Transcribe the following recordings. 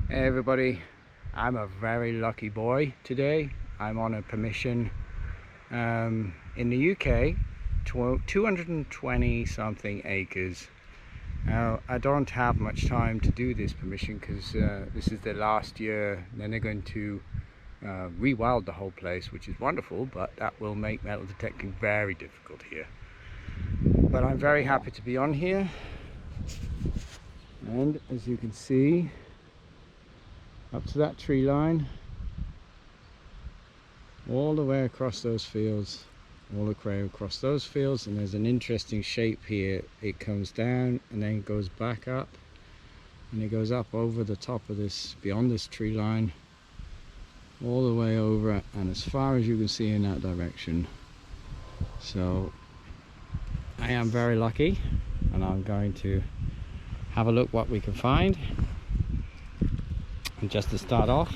Hey everybody, I'm a very lucky boy today. I'm on a permission in the UK, 220 something acres. Now I don't have much time to do this permission because this is the last year. Then they're going to rewild the whole place, which is wonderful, but that will make metal detecting very difficult here. But I'm very happy to be on here, and as you can see, up to that tree line, all the way across those fields, all the way across those fields, and there's an interesting shape here. It comes down and then goes back up, and it goes up over the top of this, beyond this tree line, all the way over and as far as you can see in that direction. So I am very lucky, and I'm going to have a look what we can find. And just to start off,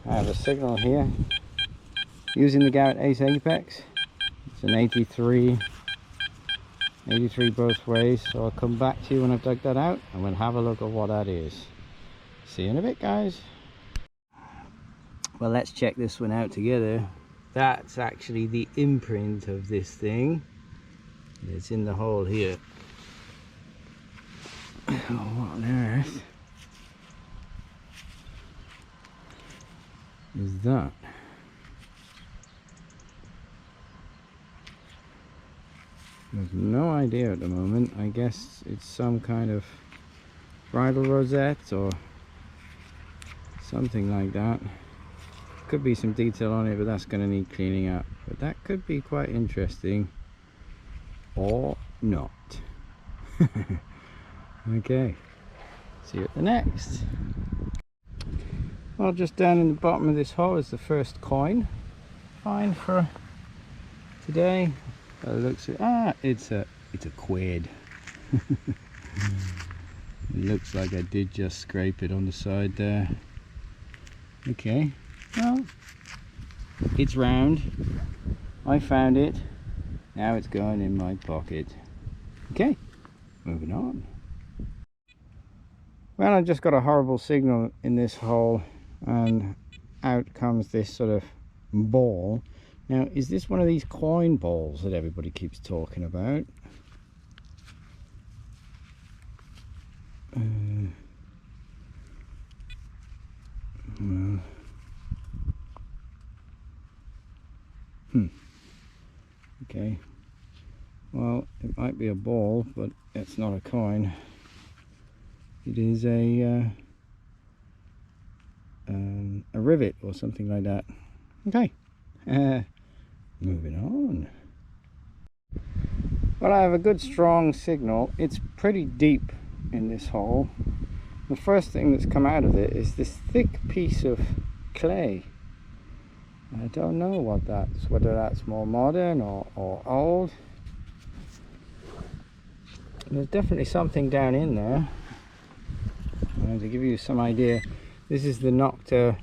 I have a signal here using the Garrett Ace Apex. It's an 83 both ways, so I'll come back to you when I've dug that out and we'll have a look at what that is. See you in a bit, guys. Well, let's check this one out together. That's actually the imprint of this thing. It's in the hole here. Oh, what on earth is that? There's no idea at the moment. I guess it's some kind of bridle rosette or something like that. Could be some detail on it, but that's going to need cleaning up. But that could be quite interesting, or not. Okay, see you at the next. Well, just down in the bottom of this hole is the first coin find for today. It looks, it's a quid. It looks like I did just scrape it on the side there. Okay, well, it's round. I found it. Now it's going in my pocket. Okay, moving on. Well, I just got a horrible signal in this hole, and out comes this sort of ball. Now, is this one of these coin balls that everybody keeps talking about? Okay, well, it might be a ball, but it's not a coin. It is a rivet or something like that. Okay, moving on. Well, I have a good strong signal. It's pretty deep in this hole. The first thing that's come out of it is this thick piece of clay. I don't know what that's, whether that's more modern or old. There's definitely something down in there. To give you some idea, this is the Nocta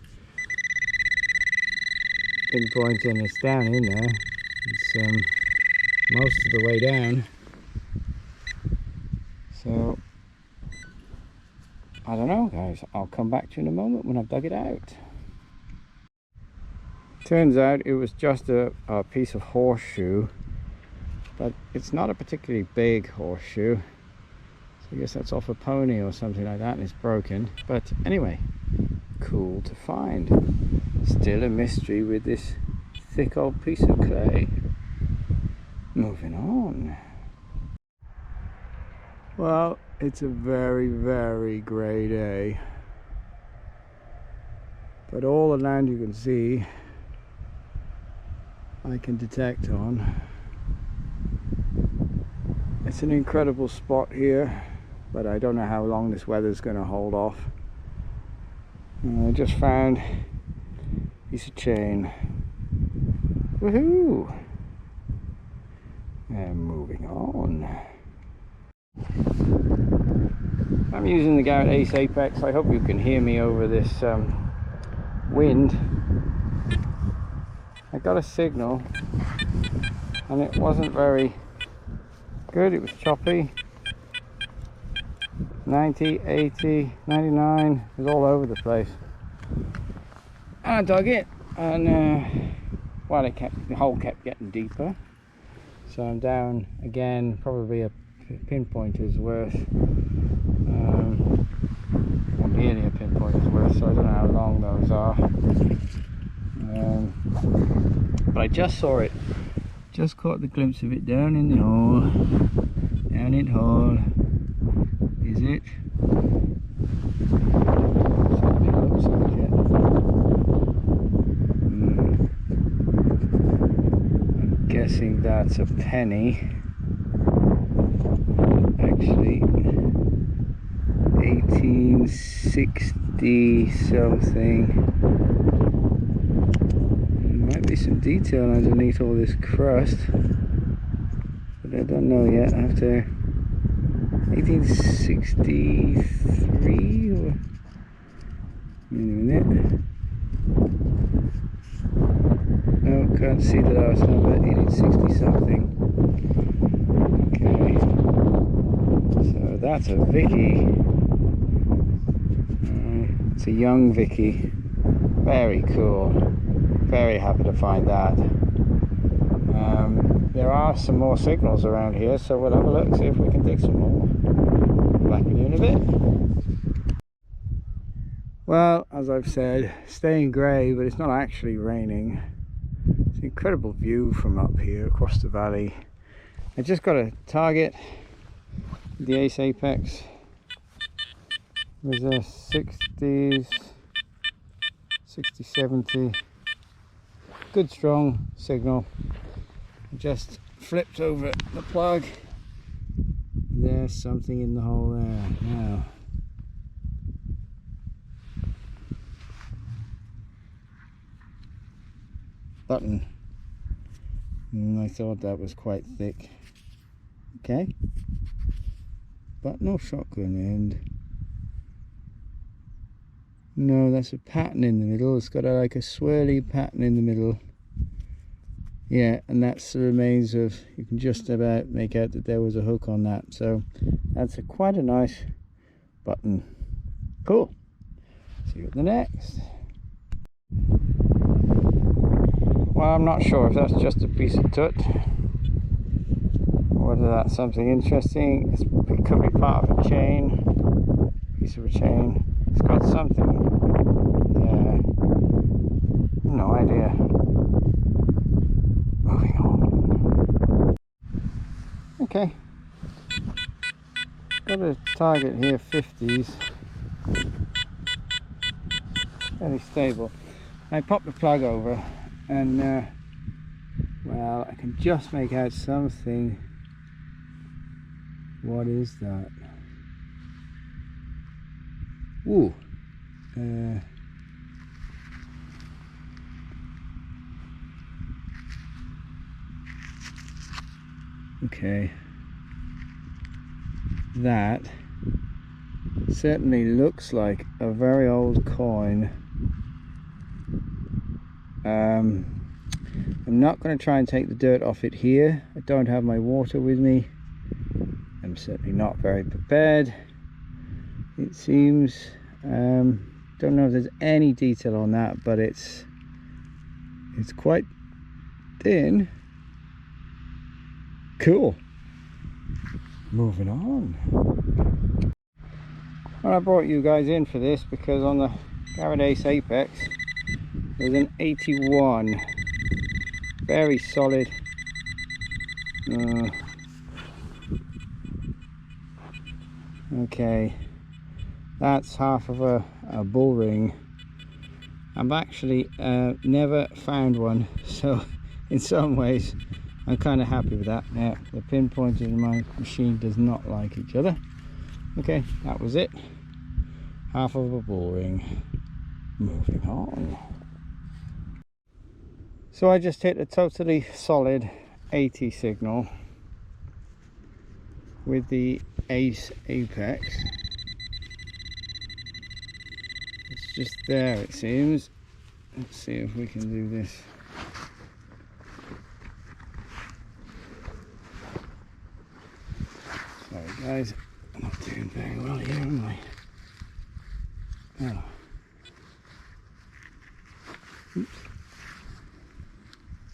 pinpoint, and it's down in there. It's most of the way down. So I don't know, guys. I'll come back to you in a moment when I've dug it out. Turns out it was just a piece of horseshoe, but it's not a particularly big horseshoe. I guess that's off a pony or something like that, and it's broken. But anyway, cool to find. Still a mystery with this thick old piece of clay. Moving on. Well, it's a very, very grey day. But all the land you can see, I can detect on. It's an incredible spot here, but I don't know how long this weather's going to hold off. I just found a piece of chain. Woohoo! And moving on. I'm using the Garrett Ace Apex. I hope you can hear me over this wind. I got a signal, and it wasn't very good. It was choppy. 90, 80, 99, it was all over the place. And I dug it, and well, the hole kept getting deeper, so I'm down again, probably a pinpointer's worth, or nearly a pinpointer's worth, so I don't know how long those are. But I just saw it, just caught the glimpse of it down in the hole, down in the hole. Is it? Certainly looks like it. I'm guessing that's a penny. Actually, 1860 something. There might be some detail underneath all this crust, but I don't know yet. I have to. 1863 or a minute. No, can't see the last number. 1860 something. Okay, so that's a Vicky. It's a young Vicky. Very cool. Very happy to find that. There are some more signals around here, so we'll have a look, see if we can dig some more. Back with you in a bit. Well, as I've said, staying grey, but it's not actually raining. It's an incredible view from up here across the valley. I just got a target, the Ace Apex. There's a 60s, 60, 70. Good strong signal. Just flipped over the plug. There's something in the hole there now. Button. I thought that was quite thick. Okay. Button or shotgun end? No, that's a pattern in the middle. It's got like a swirly pattern in the middle. Yeah, and that's the remains of, you can just about make out that there was a hook on that. So that's quite a nice button. Cool. See you at the next. Well, I'm not sure if that's just a piece of tut or whether that's something interesting. It could be part of a chain, piece of a chain. It's got something there. No idea. Moving on. Okay. Got a target here, 50s. Very stable. I pop the plug over and well, I can just make out something. What is that? Ooh. Okay. That certainly looks like a very old coin. I'm not going to try and take the dirt off it here. I don't have my water with me. I'm certainly not very prepared. It seems, don't know if there's any detail on that, but it's quite thin. Cool. Moving on. Well, I brought you guys in for this because on the Garrett Ace Apex there's an 81. Very solid. Okay, that's half of a bull ring. I've actually never found one, so in some ways I'm kind of happy with that. Now the pinpointer in my machine does not like each other. Okay, that was it. Half of a bull ring. Moving on. So I just hit a totally solid 80 signal with the Ace Apex. It's just there, it seems. Let's see if we can do this. Sorry guys, I'm not doing very well here, am I? Oh. Oops.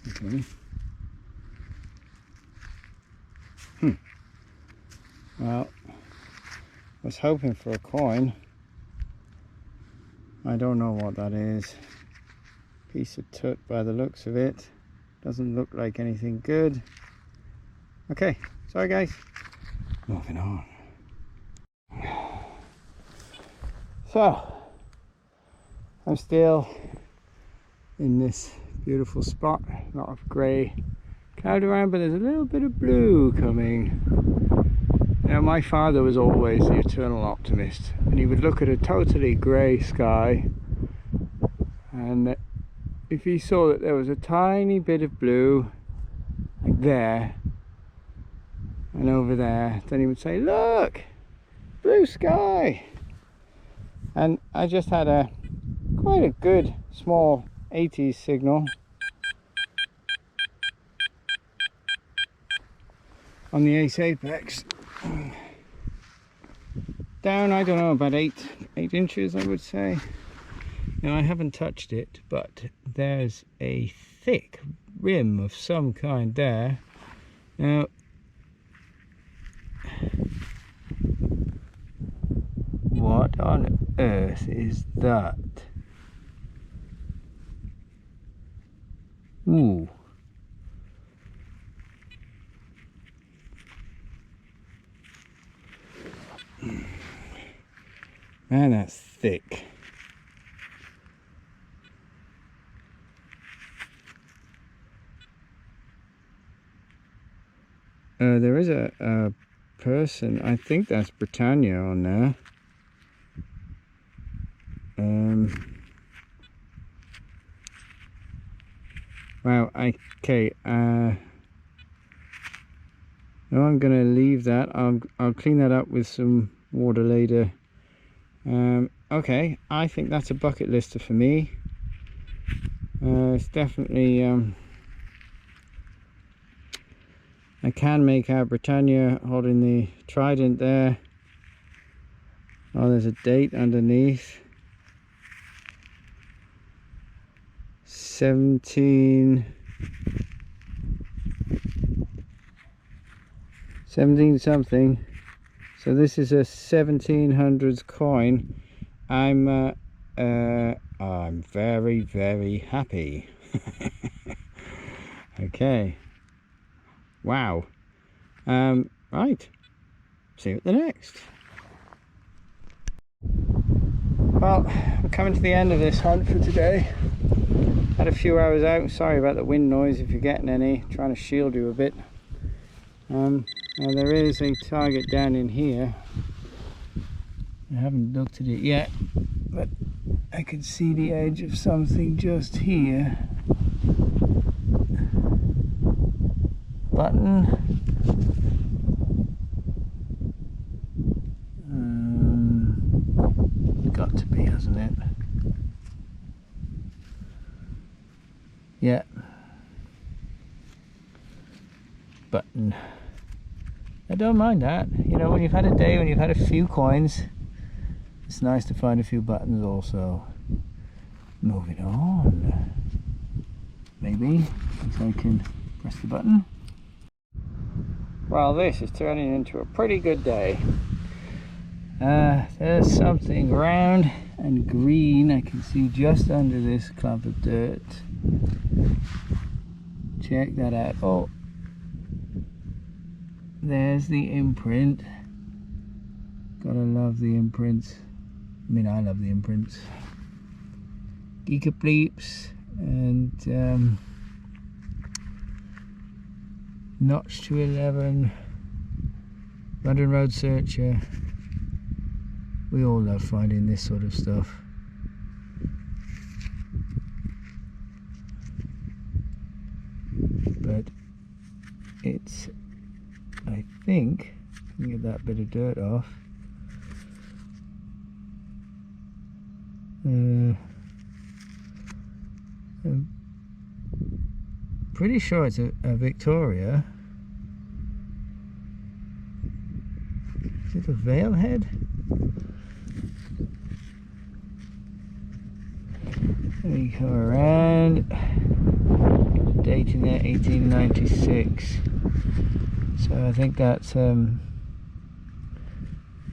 Okay. Well, I was hoping for a coin. I don't know what that is. Piece of tut by the looks of it. Doesn't look like anything good. Okay, sorry guys. Moving on. So, I'm still in this beautiful spot. A lot of grey cloud around, but there's a little bit of blue coming. Now, my father was always the eternal optimist, and he would look at a totally grey sky, and if he saw that there was a tiny bit of blue, like there, and over there, then he would say, look, blue sky. And I just had quite a good small 80s signal on the Ace Apex. Down, I don't know, about 8 inches, I would say. Now, I haven't touched it, but there's a thick rim of some kind there. Now, what on earth is that? Ooh. Man, that's thick. There is a person, I think that's Britannia on there. Wow, okay, no, I'm gonna leave that. I'll clean that up with some water later. Okay, I think that's a bucket lister for me. It's definitely I can make out Britannia holding the trident there. Oh, there's a date underneath. 17 something. So this is a 1700s coin. I'm very, very happy. Okay. Wow. Right. See you at the next. Well, we're coming to the end of this hunt for today. Had a few hours out. Sorry about the wind noise if you're getting any. Trying to shield you a bit. Now there is a target down in here. I haven't looked at it yet, but I can see the edge of something just here. Button. Got to be, hasn't it? Yeah. Button. I don't mind that. You know, when you've had a day, when you've had a few coins, it's nice to find a few buttons also. Moving on. Maybe if I can press the button. Well, this is turning into a pretty good day. There's something round and green I can see just under this clump of dirt. Check that out. Oh, there's the imprint. Gotta love the imprints. I mean, I love the imprints. Geeka bleeps and notch to 11. London Road Searcher. We all love finding this sort of stuff. But it's, I think, I can get that bit of dirt off. I'm pretty sure it's a Victoria. Is it a veil head? We come around, date in there 1896, so I think that's a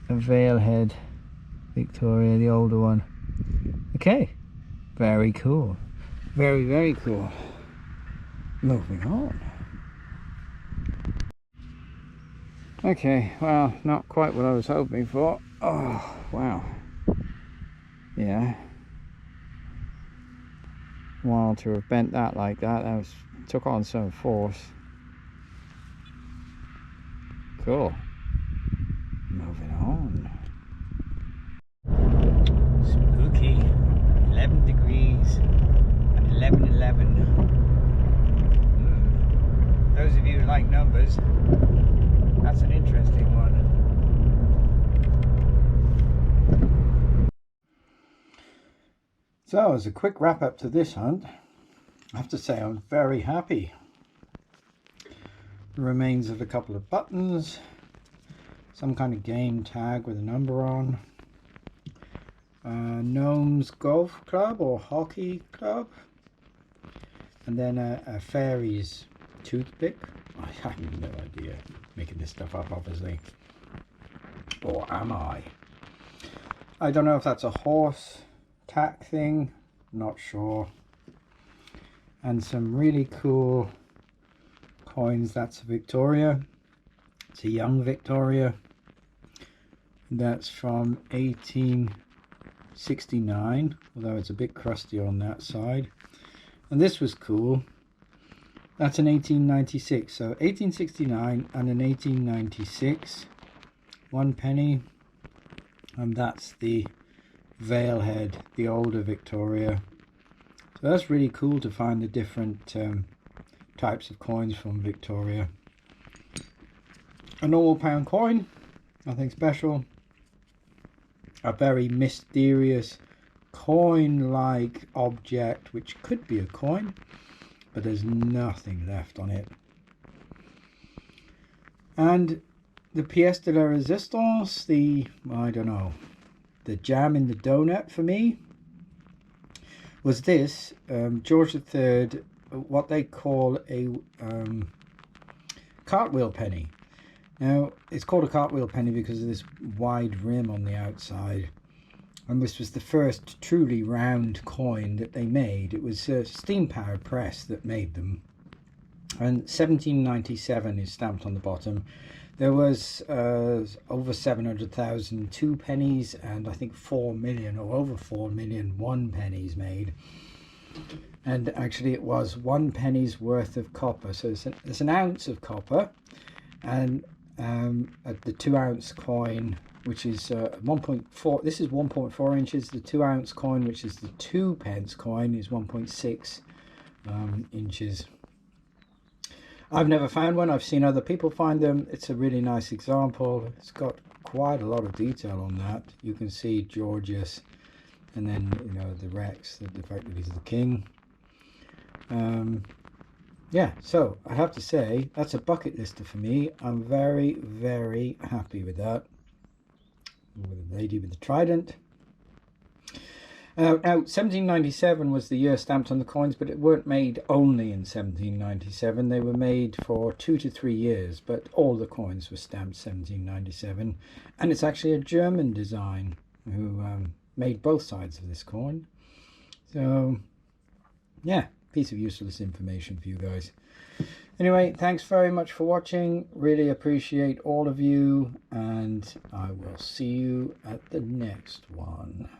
veil head Victoria, the older one. Okay, very cool, very, very cool. Moving on. Okay, well, not quite what I was hoping for. Oh wow, yeah. While to have bent that like that, took on some force. Cool. Moving on. Spooky. 11 degrees and 11:11. Those of you who like numbers, that's an interesting one. So, as a quick wrap up to this hunt, I have to say I'm very happy. The remains of a couple of buttons, some kind of game tag with a number on, Gnome's Golf Club or Hockey Club, and then a Fairy's toothpick. I have no idea, making this stuff up obviously, or am I? I don't know if that's a horse tack thing, not sure. And some really cool coins. That's a Victoria, it's a young Victoria, that's from 1869, although it's a bit crusty on that side. And this was cool, that's an 1896, so 1869 and an 1896, 1 penny, and that's the veil head, the older Victoria. So that's really cool to find the different types of coins from Victoria. A normal pound coin, nothing special. A very mysterious coin-like object, which could be a coin, but there's nothing left on it. And the pièce de la résistance, I don't know, the jam in the donut for me was this George III, what they call a cartwheel penny. Now it's called a cartwheel penny because of this wide rim on the outside, and this was the first truly round coin that they made. It was a steam powered press that made them, and 1797 is stamped on the bottom. There was over 700,000 2 pennies, and I think 4 million or over 4 million 1 pennies made. And actually it was 1 penny's worth of copper. So there's an ounce of copper, and at the 2 ounce coin, which is 1.4, this is 1.4 inches. The 2 ounce coin, which is the 2 pence coin, is 1.6 inches. I've never found one. I've seen other people find them. It's a really nice example. It's got quite a lot of detail on that. You can see Georgius, and then, you know, the Rex, the fact that he's the king. Yeah, so I have to say that's a bucket lister for me. I'm very, very happy with that. With the lady with the trident. Now 1797 was the year stamped on the coins, but it weren't made only in 1797. They were made for 2 to 3 years, but all the coins were stamped 1797. And it's actually a German design who made both sides of this coin. So yeah, piece of useless information for you guys. Anyway, thanks very much for watching. Really appreciate all of you, and I will see you at the next one.